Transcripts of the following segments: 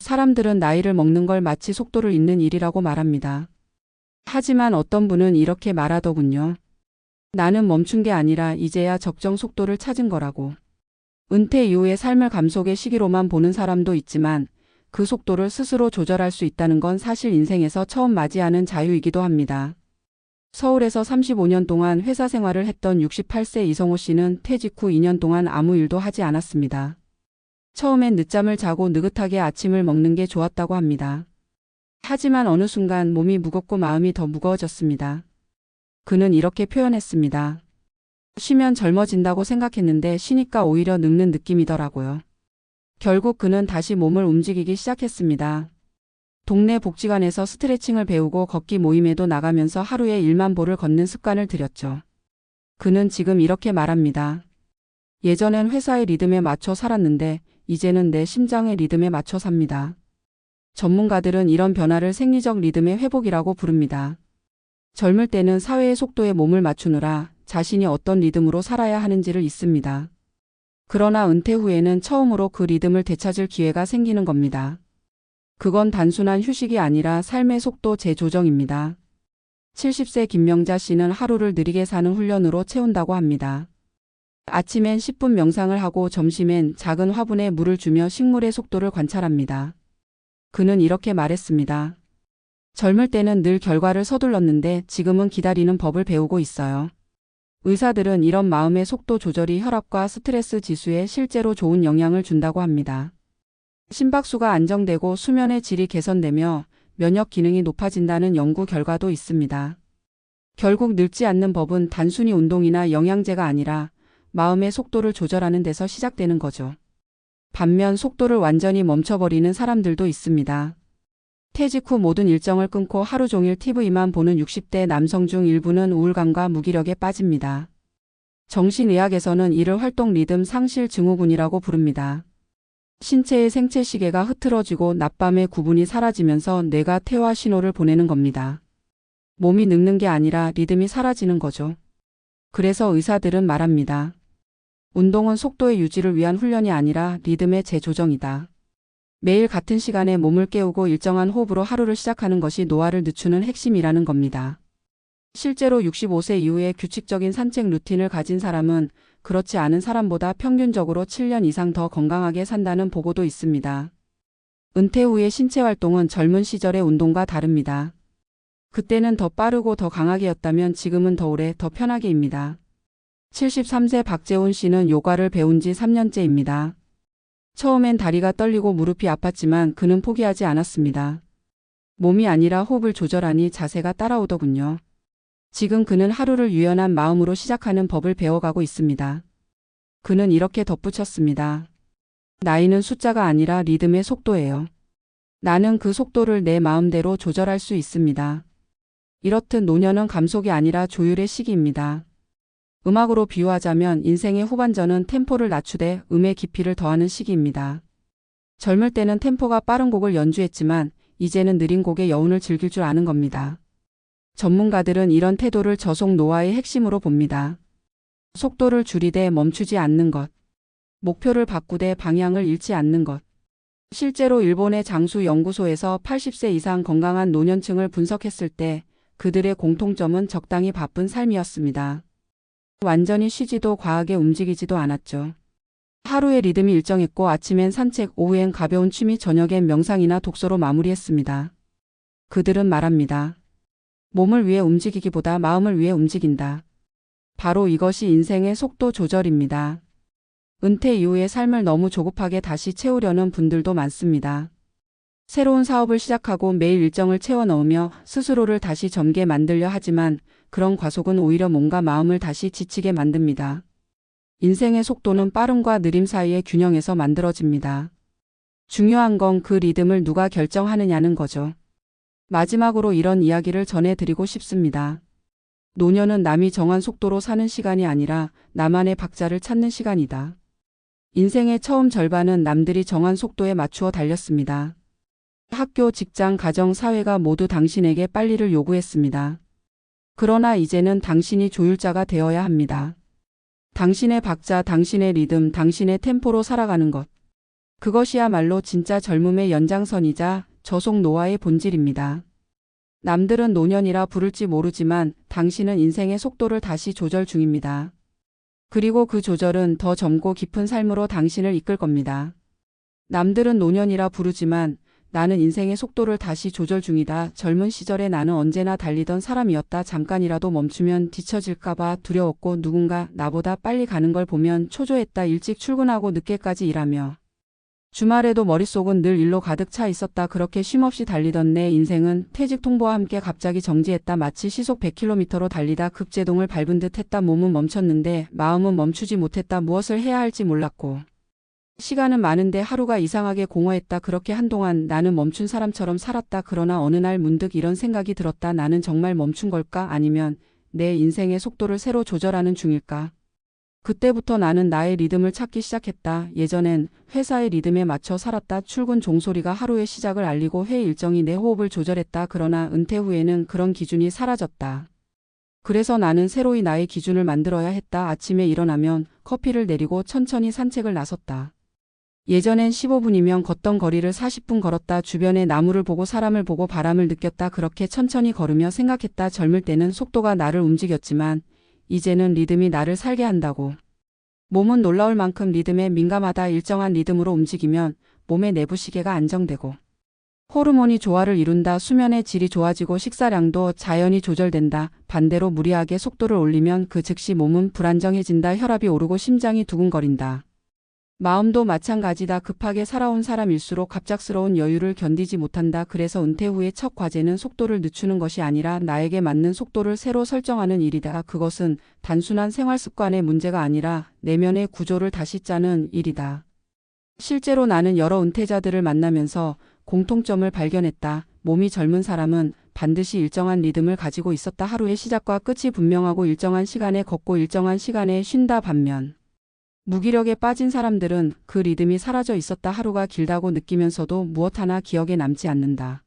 사람들은 나이를 먹는 걸 마치 속도를 잇는 일이라고 말합니다. 하지만 어떤 분은 이렇게 말하더군요. 나는 멈춘 게 아니라 이제야 적정 속도를 찾은 거라고. 은퇴 이후의 삶을 감속의 시기로만 보는 사람도 있지만 그 속도를 스스로 조절할 수 있다는 건 사실 인생에서 처음 맞이하는 자유이기도 합니다. 서울에서 35년 동안 회사 생활을 했던 68세 이성호 씨는 퇴직 후 2년 동안 아무 일도 하지 않았습니다. 처음엔 늦잠을 자고 느긋하게 아침을 먹는 게 좋았다고 합니다. 하지만 어느 순간 몸이 무겁고 마음이 더 무거워졌습니다. 그는 이렇게 표현했습니다. 쉬면 젊어진다고 생각했는데 쉬니까 오히려 늙는 느낌이더라고요. 결국 그는 다시 몸을 움직이기 시작했습니다. 동네 복지관에서 스트레칭을 배우고 걷기 모임에도 나가면서 하루에 1만 보를 걷는 습관을 들였죠. 그는 지금 이렇게 말합니다. 예전엔 회사의 리듬에 맞춰 살았는데 이제는 내 심장의 리듬에 맞춰 삽니다. 전문가들은 이런 변화를 생리적 리듬의 회복이라고 부릅니다. 젊을 때는 사회의 속도에 몸을 맞추느라 자신이 어떤 리듬으로 살아야 하는지를 잊습니다. 그러나 은퇴 후에는 처음으로 그 리듬을 되찾을 기회가 생기는 겁니다. 그건 단순한 휴식이 아니라 삶의 속도 재조정입니다. 70세 김명자 씨는 하루를 느리게 사는 훈련으로 채운다고 합니다. 아침엔 10분 명상을 하고 점심엔 작은 화분에 물을 주며 식물의 속도를 관찰합니다. 그는 이렇게 말했습니다. 젊을 때는 늘 결과를 서둘렀는데 지금은 기다리는 법을 배우고 있어요. 의사들은 이런 마음의 속도 조절이 혈압과 스트레스 지수에 실제로 좋은 영향을 준다고 합니다. 심박수가 안정되고 수면의 질이 개선되며 면역 기능이 높아진다는 연구 결과도 있습니다. 결국 늙지 않는 법은 단순히 운동이나 영양제가 아니라 마음의 속도를 조절하는 데서 시작되는 거죠. 반면 속도를 완전히 멈춰버리는 사람들도 있습니다. 퇴직 후 모든 일정을 끊고 하루 종일 TV만 보는 60대 남성 중 일부는 우울감과 무기력에 빠집니다. 정신의학에서는 이를 활동 리듬 상실 증후군이라고 부릅니다. 신체의 생체 시계가 흐트러지고 낮밤의 구분이 사라지면서 뇌가 퇴화 신호를 보내는 겁니다. 몸이 늙는 게 아니라 리듬이 사라지는 거죠. 그래서 의사들은 말합니다. 운동은 속도의 유지를 위한 훈련이 아니라 리듬의 재조정이다. 매일 같은 시간에 몸을 깨우고 일정한 호흡으로 하루를 시작하는 것이 노화를 늦추는 핵심이라는 겁니다. 실제로 65세 이후에 규칙적인 산책 루틴을 가진 사람은 그렇지 않은 사람보다 평균적으로 7년 이상 더 건강하게 산다는 보고도 있습니다. 은퇴 후의 신체 활동은 젊은 시절의 운동과 다릅니다. 그때는 더 빠르고 더 강하게였다면 지금은 더 오래 더 편하게입니다. 73세 박재훈 씨는 요가를 배운 지 3년째입니다. 처음엔 다리가 떨리고 무릎이 아팠지만 그는 포기하지 않았습니다. 몸이 아니라 호흡을 조절하니 자세가 따라오더군요. 지금 그는 하루를 유연한 마음으로 시작하는 법을 배워가고 있습니다. 그는 이렇게 덧붙였습니다. 나이는 숫자가 아니라 리듬의 속도예요. 나는 그 속도를 내 마음대로 조절할 수 있습니다. 이렇듯 노년은 감속이 아니라 조율의 시기입니다. 음악으로 비유하자면 인생의 후반전은 템포를 낮추되 음의 깊이를 더하는 시기입니다. 젊을 때는 템포가 빠른 곡을 연주했지만 이제는 느린 곡의 여운을 즐길 줄 아는 겁니다. 전문가들은 이런 태도를 저속 노화의 핵심으로 봅니다. 속도를 줄이되 멈추지 않는 것. 목표를 바꾸되 방향을 잃지 않는 것. 실제로 일본의 장수 연구소에서 80세 이상 건강한 노년층을 분석했을 때 그들의 공통점은 적당히 바쁜 삶이었습니다. 완전히 쉬지도 과하게 움직이지도 않았죠. 하루의 리듬이 일정했고 아침엔 산책, 오후엔 가벼운 취미, 저녁엔 명상이나 독서로 마무리했습니다. 그들은 말합니다. 몸을 위해 움직이기보다 마음을 위해 움직인다. 바로 이것이 인생의 속도 조절입니다. 은퇴 이후의 삶을 너무 조급하게 다시 채우려는 분들도 많습니다. 새로운 사업을 시작하고 매일 일정을 채워 넣으며 스스로를 다시 젊게 만들려 하지만 그런 과속은 오히려 몸과 마음을 다시 지치게 만듭니다. 인생의 속도는 빠름과 느림 사이의 균형에서 만들어집니다. 중요한 건 그 리듬을 누가 결정하느냐는 거죠. 마지막으로 이런 이야기를 전해드리고 싶습니다. 노년은 남이 정한 속도로 사는 시간이 아니라 나만의 박자를 찾는 시간이다. 인생의 처음 절반은 남들이 정한 속도에 맞추어 달렸습니다. 학교, 직장, 가정, 사회가 모두 당신에게 빨리를 요구했습니다. 그러나 이제는 당신이 조율자가 되어야 합니다. 당신의 박자, 당신의 리듬, 당신의 템포로 살아가는 것. 그것이야말로 진짜 젊음의 연장선이자 저속 노화의 본질입니다. 남들은 노년이라 부를지 모르지만 당신은 인생의 속도를 다시 조절 중입니다. 그리고 그 조절은 더 젊고 깊은 삶으로 당신을 이끌 겁니다. 남들은 노년이라 부르지만 나는 인생의 속도를 다시 조절 중이다. 젊은 시절에 나는 언제나 달리던 사람이었다. 잠깐이라도 멈추면 뒤처질까봐 두려웠고 누군가 나보다 빨리 가는 걸 보면 초조했다. 일찍 출근하고 늦게까지 일하며 주말에도 머릿속은 늘 일로 가득 차 있었다. 그렇게 쉼없이 달리던 내 인생은 퇴직 통보와 함께 갑자기 정지했다. 마치 시속 100km로 달리다 급제동을 밟은 듯 했다. 몸은 멈췄는데 마음은 멈추지 못했다. 무엇을 해야 할지 몰랐고 시간은 많은데 하루가 이상하게 공허했다. 그렇게 한동안 나는 멈춘 사람처럼 살았다. 그러나 어느 날 문득 이런 생각이 들었다. 나는 정말 멈춘 걸까? 아니면 내 인생의 속도를 새로 조절하는 중일까? 그때부터 나는 나의 리듬을 찾기 시작했다. 예전엔 회사의 리듬에 맞춰 살았다. 출근 종소리가 하루의 시작을 알리고 회의 일정이 내 호흡을 조절했다. 그러나 은퇴 후에는 그런 기준이 사라졌다. 그래서 나는 새로이 나의 기준을 만들어야 했다. 아침에 일어나면 커피를 내리고 천천히 산책을 나섰다. 예전엔 15분이면 걷던 거리를 40분 걸었다. 주변의 나무를 보고 사람을 보고 바람을 느꼈다. 그렇게 천천히 걸으며 생각했다. 젊을 때는 속도가 나를 움직였지만 이제는 리듬이 나를 살게 한다고. 몸은 놀라울 만큼 리듬에 민감하다. 일정한 리듬으로 움직이면 몸의 내부 시계가 안정되고 호르몬이 조화를 이룬다. 수면의 질이 좋아지고 식사량도 자연히 조절된다. 반대로 무리하게 속도를 올리면 그 즉시 몸은 불안정해진다. 혈압이 오르고 심장이 두근거린다. 마음도 마찬가지다. 급하게 살아온 사람일수록 갑작스러운 여유를 견디지 못한다. 그래서 은퇴 후의 첫 과제는 속도를 늦추는 것이 아니라 나에게 맞는 속도를 새로 설정하는 일이다. 그것은 단순한 생활 습관의 문제가 아니라 내면의 구조를 다시 짜는 일이다. 실제로 나는 여러 은퇴자들을 만나면서 공통점을 발견했다. 몸이 젊은 사람은 반드시 일정한 리듬을 가지고 있었다. 하루의 시작과 끝이 분명하고 일정한 시간에 걷고 일정한 시간에 쉰다. 반면 무기력에 빠진 사람들은 그 리듬이 사라져 있었다. 하루가 길다고 느끼면서도 무엇 하나 기억에 남지 않는다.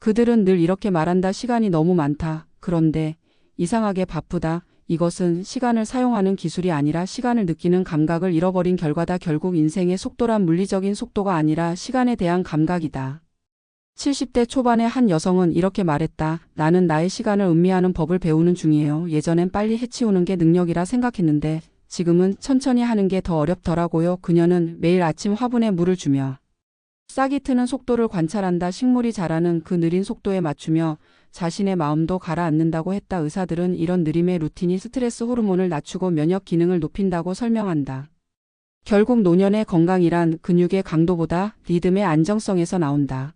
그들은 늘 이렇게 말한다. 시간이 너무 많다. 그런데 이상하게 바쁘다. 이것은 시간을 사용하는 기술이 아니라 시간을 느끼는 감각을 잃어버린 결과다. 결국 인생의 속도란 물리적인 속도가 아니라 시간에 대한 감각이다. 70대 초반의 한 여성은 이렇게 말했다. 나는 나의 시간을 음미하는 법을 배우는 중이에요. 예전엔 빨리 해치우는 게 능력이라 생각했는데 지금은 천천히 하는 게 더 어렵더라고요. 그녀는 매일 아침 화분에 물을 주며 싹이 트는 속도를 관찰한다. 식물이 자라는 그 느린 속도에 맞추며 자신의 마음도 가라앉는다고 했다. 의사들은 이런 느림의 루틴이 스트레스 호르몬을 낮추고 면역 기능을 높인다고 설명한다. 결국 노년의 건강이란 근육의 강도보다 리듬의 안정성에서 나온다.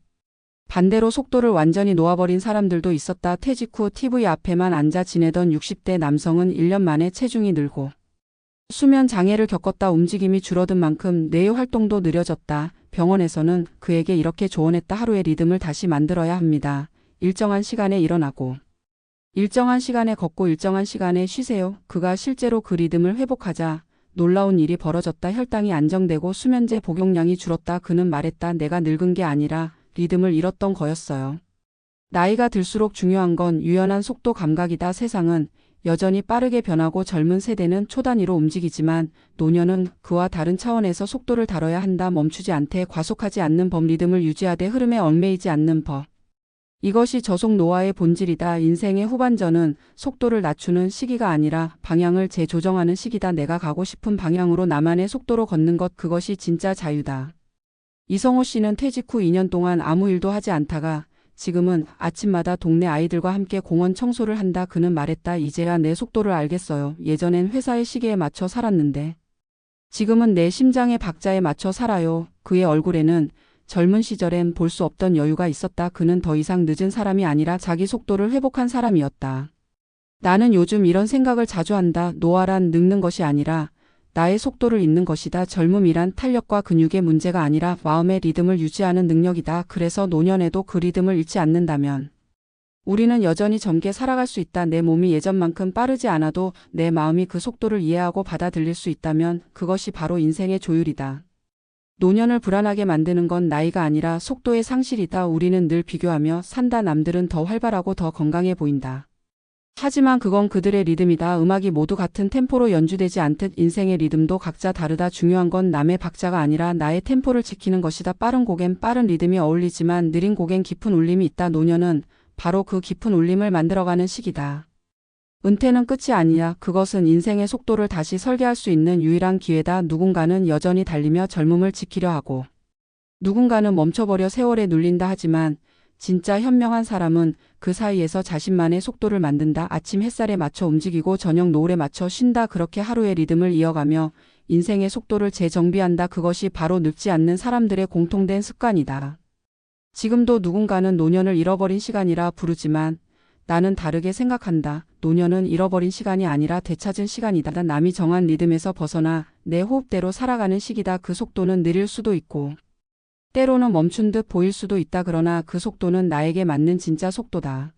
반대로 속도를 완전히 놓아버린 사람들도 있었다. 퇴직 후 TV 앞에만 앉아 지내던 60대 남성은 1년 만에 체중이 늘고 수면 장애를 겪었다. 움직임이 줄어든 만큼 뇌의 활동도 느려졌다. 병원에서는 그에게 이렇게 조언했다. 하루의 리듬을 다시 만들어야 합니다. 일정한 시간에 일어나고 일정한 시간에 걷고 일정한 시간에 쉬세요. 그가 실제로 그 리듬을 회복하자 놀라운 일이 벌어졌다. 혈당이 안정되고 수면제 복용량이 줄었다. 그는 말했다. 내가 늙은 게 아니라 리듬을 잃었던 거였어요. 나이가 들수록 중요한 건 유연한 속도 감각이다. 세상은 여전히 빠르게 변하고 젊은 세대는 초단위로 움직이지만 노년은 그와 다른 차원에서 속도를 다뤄야 한다. 멈추지 않되 과속하지 않는 법, 리듬을 유지하되 흐름에 얽매이지 않는 법. 이것이 저속 노화의 본질이다. 인생의 후반전은 속도를 낮추는 시기가 아니라 방향을 재조정하는 시기다. 내가 가고 싶은 방향으로 나만의 속도로 걷는 것, 그것이 진짜 자유다. 이성호 씨는 퇴직 후 2년 동안 아무 일도 하지 않다가 지금은 아침마다 동네 아이들과 함께 공원 청소를 한다. 그는 말했다. 이제야 내 속도를 알겠어요. 예전엔 회사의 시계에 맞춰 살았는데 지금은 내 심장의 박자에 맞춰 살아요. 그의 얼굴에는 젊은 시절엔 볼 수 없던 여유가 있었다. 그는 더 이상 늦은 사람이 아니라 자기 속도를 회복한 사람이었다. 나는 요즘 이런 생각을 자주 한다. 노화란 늙는 것이 아니라 나의 속도를 잇는 것이다. 젊음이란 탄력과 근육의 문제가 아니라 마음의 리듬을 유지하는 능력이다. 그래서 노년에도 그 리듬을 잃지 않는다면 우리는 여전히 젊게 살아갈 수 있다. 내 몸이 예전만큼 빠르지 않아도 내 마음이 그 속도를 이해하고 받아들일 수 있다면 그것이 바로 인생의 조율이다. 노년을 불안하게 만드는 건 나이가 아니라 속도의 상실이다. 우리는 늘 비교하며 산다. 남들은 더 활발하고 더 건강해 보인다. 하지만 그건 그들의 리듬이다. 음악이 모두 같은 템포로 연주되지 않듯 인생의 리듬도 각자 다르다. 중요한 건 남의 박자가 아니라 나의 템포를 지키는 것이다. 빠른 곡엔 빠른 리듬이 어울리지만 느린 곡엔 깊은 울림이 있다. 노년은 바로 그 깊은 울림을 만들어가는 시기다. 은퇴는 끝이 아니야. 그것은 인생의 속도를 다시 설계할 수 있는 유일한 기회다. 누군가는 여전히 달리며 젊음을 지키려 하고 누군가는 멈춰버려 세월에 눌린다 하지만 진짜 현명한 사람은 그 사이에서 자신만의 속도를 만든다. 아침 햇살에 맞춰 움직이고 저녁 노을에 맞춰 쉰다. 그렇게 하루의 리듬을 이어가며 인생의 속도를 재정비한다. 그것이 바로 늙지 않는 사람들의 공통된 습관이다. 지금도 누군가는 노년을 잃어버린 시간이라 부르지만 나는 다르게 생각한다. 노년은 잃어버린 시간이 아니라 되찾은 시간이다. 남이 정한 리듬에서 벗어나 내 호흡대로 살아가는 시기다. 그 속도는 느릴 수도 있고 때로는 멈춘 듯 보일 수도 있다. 그러나 그 속도는 나에게 맞는 진짜 속도다.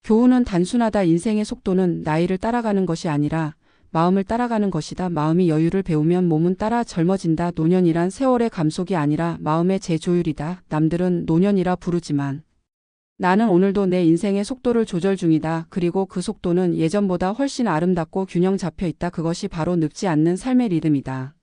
교훈은 단순하다. 인생의 속도는 나이를 따라가는 것이 아니라 마음을 따라가는 것이다. 마음이 여유를 배우면 몸은 따라 젊어진다. 노년이란 세월의 감속이 아니라 마음의 재조율이다. 남들은 노년이라 부르지만 나는 오늘도 내 인생의 속도를 조절 중이다. 그리고 그 속도는 예전보다 훨씬 아름답고 균형 잡혀 있다. 그것이 바로 늙지 않는 삶의 리듬이다.